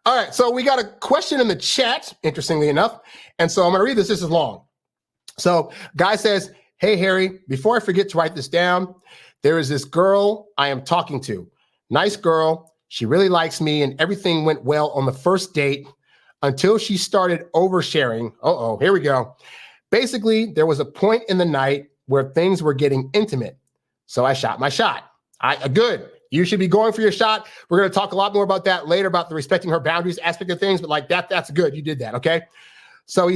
All right, so we got a question in the chat, interestingly enough. And so I'm going to read this. This is long. So guy says, hey, Harry, before I forget to write this down, there is this girl I am talking to. Nice girl. She really likes me and everything went well on the first date until she started oversharing. Uh-oh, here we go. Basically, there was a point in the night where things were getting intimate. So I shot my shot. Good. You should be going for your shot. We're going to talk a lot more about that later, about the respecting her boundaries aspect of things, but like that's good. You did that, okay? So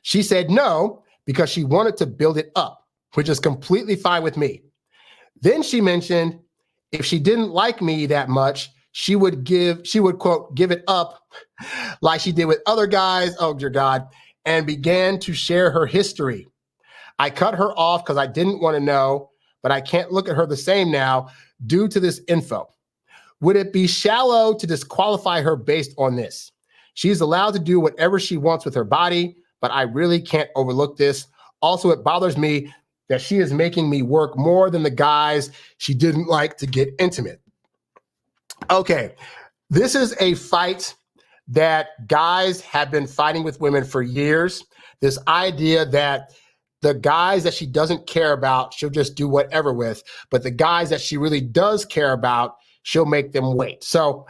she said no, because she wanted to build it up, which is completely fine with me. Then she mentioned if she didn't like me that much, she would quote, give it up like she did with other guys, oh dear God, and began to share her history. I cut her off because I didn't want to know, but I can't look at her the same now due to this info. Would it be shallow to disqualify her based on this? She's allowed to do whatever she wants with her body, but I really can't overlook this. Also, it bothers me that she is making me work more than the guys she didn't like to get intimate. Okay, this is a fight that guys have been fighting with women for years. This idea that the guys that she doesn't care about, she'll just do whatever with, but the guys that she really does care about, she'll make them wait. So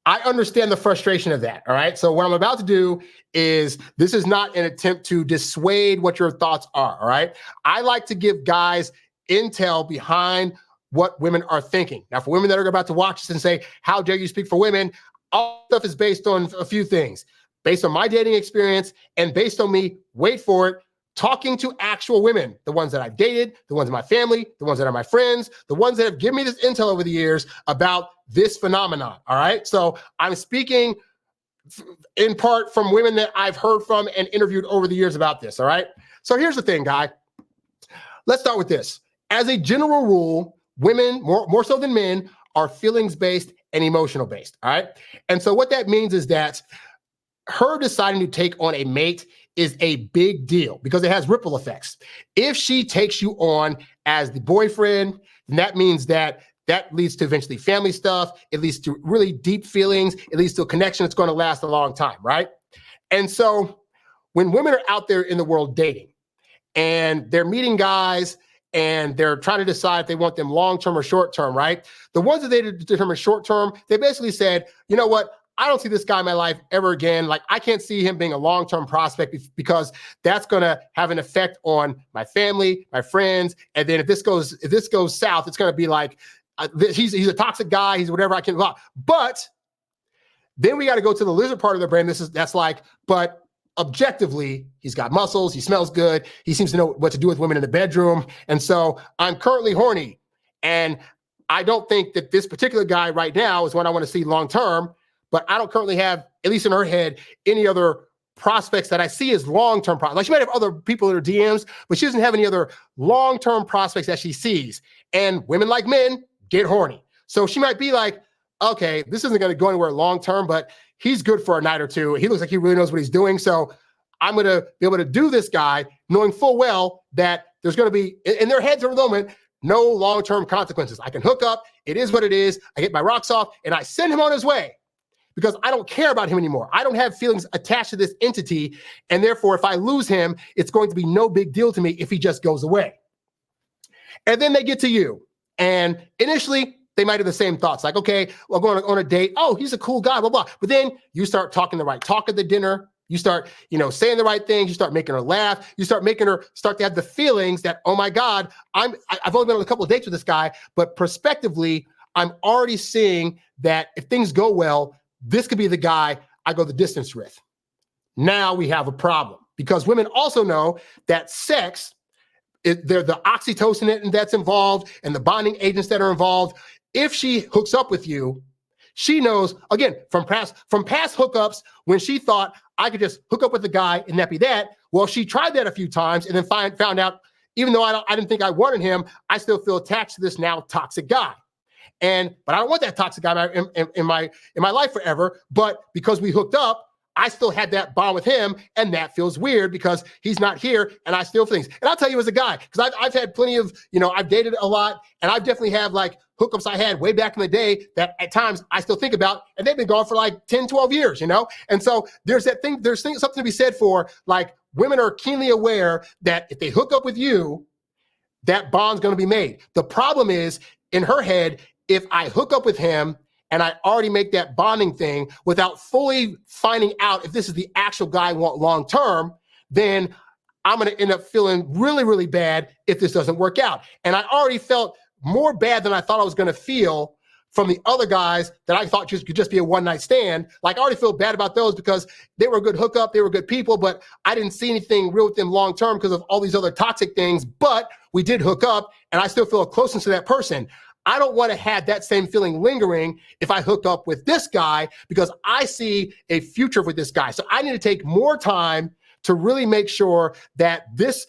I understand the frustration of that, all right? So what I'm about to do is, this is not an attempt to dissuade what your thoughts are, all right? I like to give guys intel behind what women are thinking. Now, for women that are about to watch this and say, how dare you speak for women, all stuff is based on a few things. Based on my dating experience and based on me, wait for it, talking to actual women, the ones that I've dated, the ones in my family, the ones that are my friends, the ones that have given me this intel over the years about this phenomenon, all right? So I'm speaking in part from women that I've heard from and interviewed over the years about this, all right? So here's the thing, guy. Let's start with this. As a general rule, women, more so than men, are feelings-based and emotional-based, all right? And so what that means is that her deciding to take on a mate is a big deal because it has ripple effects. If she takes you on as the boyfriend, then that means that leads to eventually family stuff. It leads to really deep feelings. It leads to a connection that's going to last a long time, right? And so when women are out there in the world dating and they're meeting guys and they're trying to decide if they want them long-term or short-term, right? The ones that they determine short-term, they basically said, you know what? I don't see this guy in my life ever again. Like, I can't see him being a long-term prospect because that's going to have an effect on my family, my friends. And then if this goes south, it's going to be like, he's a toxic guy. He's whatever I can. But then we got to go to the lizard part of the brain. That's like, but objectively, he's got muscles. He smells good. He seems to know what to do with women in the bedroom. And so I'm currently horny. And I don't think that this particular guy right now is one I want to see long-term. But I don't currently have, at least in her head, any other prospects that I see as long-term prospects. Like, she might have other people in her DMs, but she doesn't have any other long-term prospects that she sees. And women, like men, get horny. So she might be like, okay, this isn't going to go anywhere long-term, but he's good for a night or two. He looks like he really knows what he's doing. So I'm going to be able to do this guy knowing full well that there's going to be, in their heads for the moment, no long-term consequences. I can hook up. It is what it is. I get my rocks off and I send him on his way. Because I don't care about him anymore. I don't have feelings attached to this entity. And therefore, if I lose him, it's going to be no big deal to me if he just goes away. And then they get to you. And initially, they might have the same thoughts. Like, okay, well, going on a date. Oh, he's a cool guy, blah, blah. But then you start talking the right talk at the dinner. You start, saying the right things. You start making her laugh. You start making her start to have the feelings that, oh my God, I've only been on a couple of dates with this guy. But prospectively, I'm already seeing that if things go well, this could be the guy I go the distance with. Now we have a problem because women also know that sex, they're the oxytocin that's involved and the bonding agents that are involved. If she hooks up with you, she knows, again, from past hookups, when she thought I could just hook up with the guy and that be that. Well, she tried that a few times and then found out, even though I didn't think I wanted him, I still feel attached to this now toxic guy. But I don't want that toxic guy in my life forever. But because we hooked up, I still had that bond with him, and that feels weird because he's not here, and I still feel things. And I'll tell you as a guy, because I've had plenty of, I've dated a lot, and I've definitely have like hookups I had way back in the day that at times I still think about, and they've been gone for like 10, 12 years, And so there's something to be said for, like, women are keenly aware that if they hook up with you, that bond's going to be made. The problem is, in her head, if I hook up with him and I already make that bonding thing without fully finding out if this is the actual guy I want long term, then I'm going to end up feeling really, really bad if this doesn't work out. And I already felt more bad than I thought I was going to feel from the other guys that I thought could just be a one-night stand. Like, I already feel bad about those because they were a good hookup, they were good people, but I didn't see anything real with them long-term because of all these other toxic things. But we did hook up, and I still feel a closeness to that person. I don't want to have that same feeling lingering if I hook up with this guy, because I see a future with this guy. So I need to take more time to really make sure that this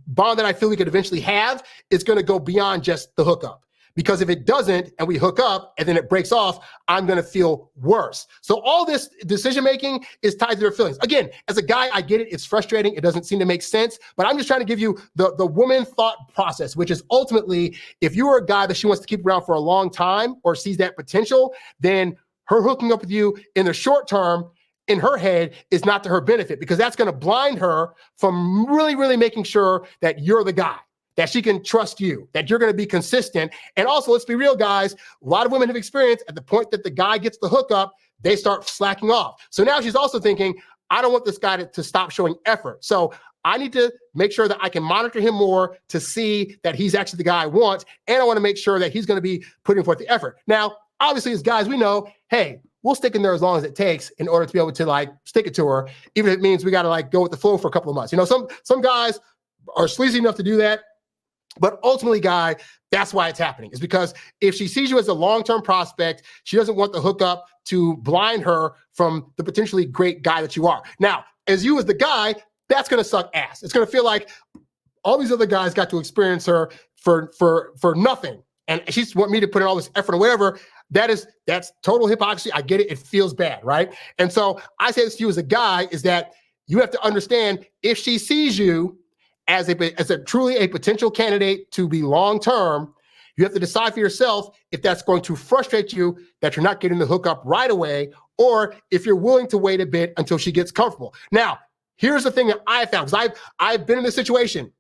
bond that I feel we could eventually have is going to go beyond just the hookup. Because if it doesn't, and we hook up and then it breaks off, I'm going to feel worse. So all this decision-making is tied to their feelings. Again, as a guy, I get it. It's frustrating. It doesn't seem to make sense. But I'm just trying to give you the woman thought process, which is ultimately, if you are a guy that she wants to keep around for a long time or sees that potential, then her hooking up with you in the short term, in her head, is not to her benefit, because that's going to blind her from really, really making sure that you're the guy, that she can trust you, that you're going to be consistent. And also, let's be real, guys, a lot of women have experienced at the point that the guy gets the hookup, they start slacking off. So now she's also thinking, I don't want this guy to stop showing effort. So I need to make sure that I can monitor him more to see that he's actually the guy I want. And I want to make sure that he's going to be putting forth the effort. Now, obviously, as guys, we know, hey, we'll stick in there as long as it takes in order to be able to like stick it to her, even if it means we got to like go with the flow for a couple of months. Some guys are sleazy enough to do that. But ultimately, guy, that's why it's happening. Is because if she sees you as a long-term prospect, she doesn't want the hookup to blind her from the potentially great guy that you are. Now, as the guy, that's going to suck ass. It's going to feel like all these other guys got to experience her for nothing. And she's want me to put in all this effort or whatever. That's total hypocrisy. I get it. It feels bad, right? And so I say this to you as a guy, is that you have to understand, if she sees you as a truly a potential candidate to be long-term, you have to decide for yourself if that's going to frustrate you that you're not getting the hookup right away, or if you're willing to wait a bit until she gets comfortable. Now, here's the thing that I found, because I've been in this situation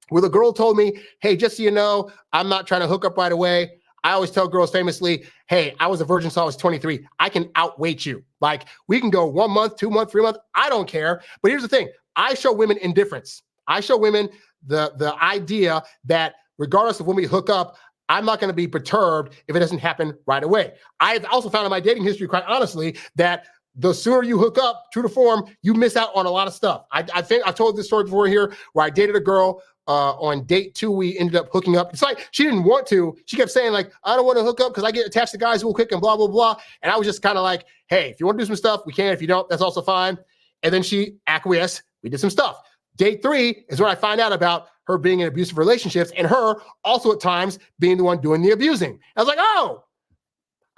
where the girl told me, hey, just so you know, I'm not trying to hook up right away. I always tell girls famously, hey, I was a virgin so I was 23. I can outwait you. Like, we can go 1 month, 2 months, 3 months. I don't care. But here's the thing. I show women indifference. I show women the idea that regardless of when we hook up, I'm not going to be perturbed if it doesn't happen right away. I've also found in my dating history, quite honestly, that the sooner you hook up, true to form, you miss out on a lot of stuff. I think I've told this story before here, where I dated a girl. On date 2, we ended up hooking up. It's like she didn't want to. She kept saying, like, I don't want to hook up because I get attached to guys real quick and blah, blah, blah. And I was just kind of like, hey, if you want to do some stuff, we can. If you don't, that's also fine. And then she acquiesced. We did some stuff. Date 3 is when I find out about her being in abusive relationships and her also at times being the one doing the abusing. I was like, oh,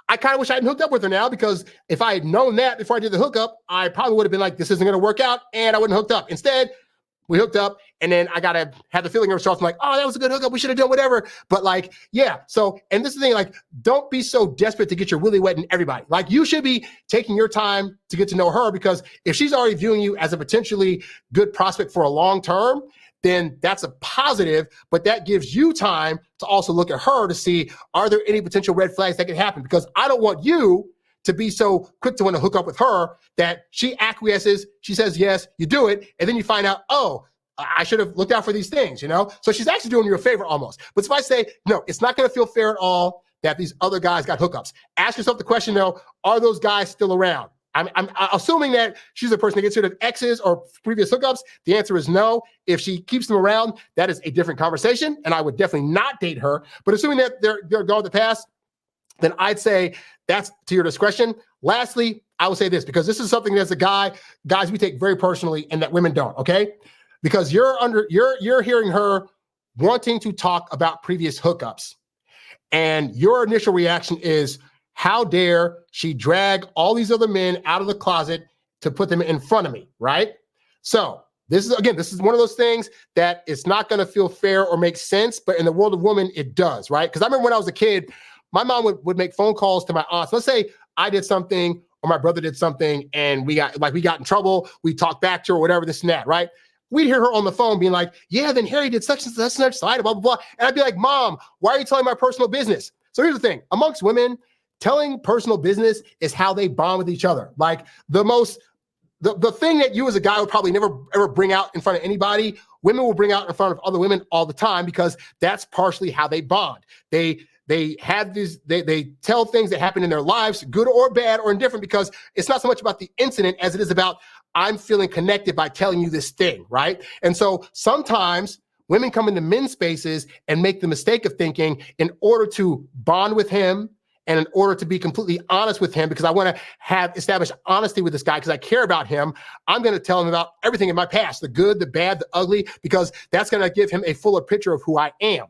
I kind of wish I hadn't hooked up with her now, because if I had known that before I did the hookup, I probably would have been like, this isn't going to work out, and I wouldn't have hooked up. Instead, we hooked up, and then I got to have the feeling of myself. I'm like, oh, that was a good hookup. We should have done whatever. But like, yeah. So, and this is the thing, like, don't be so desperate to get your willy wet in everybody. Like, you should be taking your time to get to know her, because if she's already viewing you as a potentially good prospect for a long term, then that's a positive, but that gives you time to also look at her to see, are there any potential red flags that could happen? Because I don't want you to be so quick to want to hook up with her that she acquiesces, she says yes, you do it, and then you find out, oh, I should have looked out for these things, So she's actually doing you a favor almost. But if I say, no, it's not going to feel fair at all that these other guys got hookups. Ask yourself the question, though, are those guys still around? I'm assuming that she's a person that gets rid of exes or previous hookups. The answer is no. If she keeps them around, that is a different conversation, and I would definitely not date her. But assuming that they're gone to the past, then I'd say that's to your discretion. Lastly, I will say this, because this is something that's guys, we take very personally, and that women don't, okay? Because you're hearing her wanting to talk about previous hookups, and your initial reaction is, how dare she drag all these other men out of the closet to put them in front of me, right? So this is one of those things that it's not going to feel fair or make sense, but in the world of women, it does, right? Because I remember when I was a kid, my mom would make phone calls to my aunts. Let's say I did something or my brother did something and we got in trouble. We talked back to her or whatever, this and that, right? We'd hear her on the phone being like, yeah, then Harry did such and such, blah, blah, blah. And I'd be like, Mom, why are you telling my personal business? So here's the thing. Amongst women, telling personal business is how they bond with each other. Like the thing that you as a guy would probably never ever bring out in front of anybody, women will bring out in front of other women all the time because that's partially how they bond. They have these, they tell things that happen in their lives, good or bad or indifferent, because it's not so much about the incident as it is about I'm feeling connected by telling you this thing, right? And so sometimes women come into men's spaces and make the mistake of thinking in order to bond with him and in order to be completely honest with him, because I want to have established honesty with this guy because I care about him, I'm going to tell him about everything in my past, the good, the bad, the ugly, because that's going to give him a fuller picture of who I am.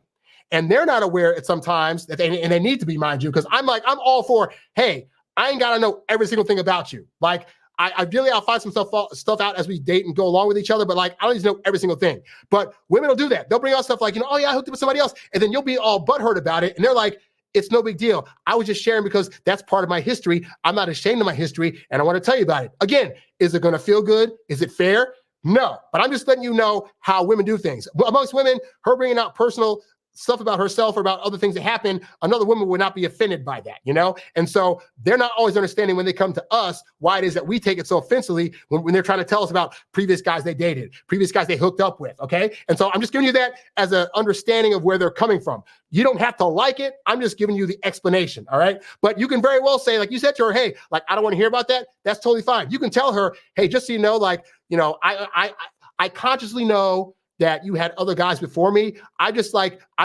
And they're not aware at sometimes that they need to be, mind you, because I'm all for, hey, I ain't got to know every single thing about you. Like, ideally, I'll find some stuff out as we date and go along with each other, but like, I don't need to know every single thing. But women will do that. They'll bring out stuff like, oh yeah, I hooked up with somebody else. And then you'll be all butthurt about it. And they're like, it's no big deal. I was just sharing because that's part of my history. I'm not ashamed of my history. And I want to tell you about it. Again, is it going to feel good? Is it fair? No, but I'm just letting you know how women do things. Amongst women, her bringing out personal stuff about herself or about other things that happen, another woman would not be offended by that, And so they're not always understanding when they come to us why it is that we take it so offensively when they're trying to tell us about previous guys they dated, previous guys they hooked up with, okay? And so I'm just giving you that as an understanding of where they're coming from. You don't have to like it. I'm just giving you the explanation, all right? But you can very well say, like you said to her, hey, like, I don't want to hear about that. That's totally fine. You can tell her, hey, just so you know, like, I consciously know that you had other guys before me. I'm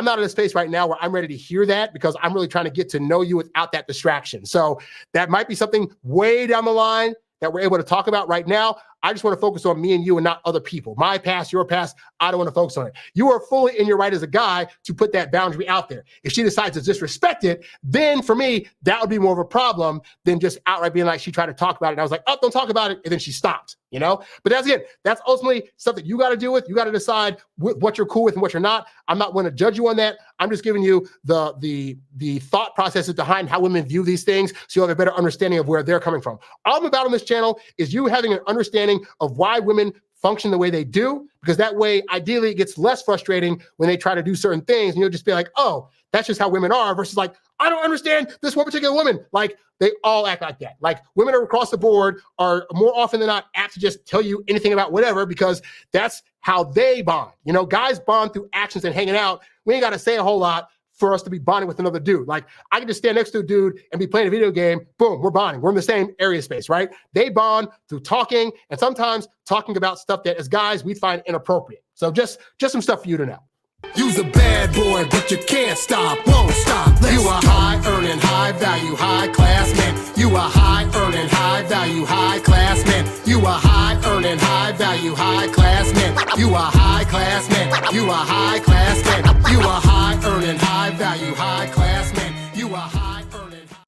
not in a space right now where I'm ready to hear that because I'm really trying to get to know you without that distraction. So that might be something way down the line that we're able to talk about right now. I just want to focus on me and you and not other people. My past, your past, I don't want to focus on it. You are fully in your right as a guy to put that boundary out there. If she decides to disrespect it, then for me, that would be more of a problem than just outright being like, she tried to talk about it. And I was like, oh, don't talk about it. And then she stopped, But that's ultimately stuff that you got to deal with. You got to decide what you're cool with and what you're not. I'm not going to judge you on that. I'm just giving you the thought processes behind how women view these things so you have a better understanding of where they're coming from. All I'm about on this channel is you having an understanding of why women function the way they do, because that way, ideally, it gets less frustrating when they try to do certain things, and you'll just be like, oh, that's just how women are, versus like, I don't understand this one particular woman. Like, they all act like that. Like, women across the board are more often than not apt to just tell you anything about whatever, because that's how they bond. Guys bond through actions and hanging out. We ain't got to say a whole lot for us to be bonding with another dude. Like, I can just stand next to a dude and be playing a video game. Boom, we're bonding. We're in the same area space, right? They bond through talking, and sometimes talking about stuff that as guys we find inappropriate. So just some stuff for you to know. You's a bad boy, but you can't stop, won't stop. You a high earning, high value, high class man. You a high earning, high value, high class man. You a high earning, high value, high class man. You a high class man. You a high class man. You a high earning, high value, high class man.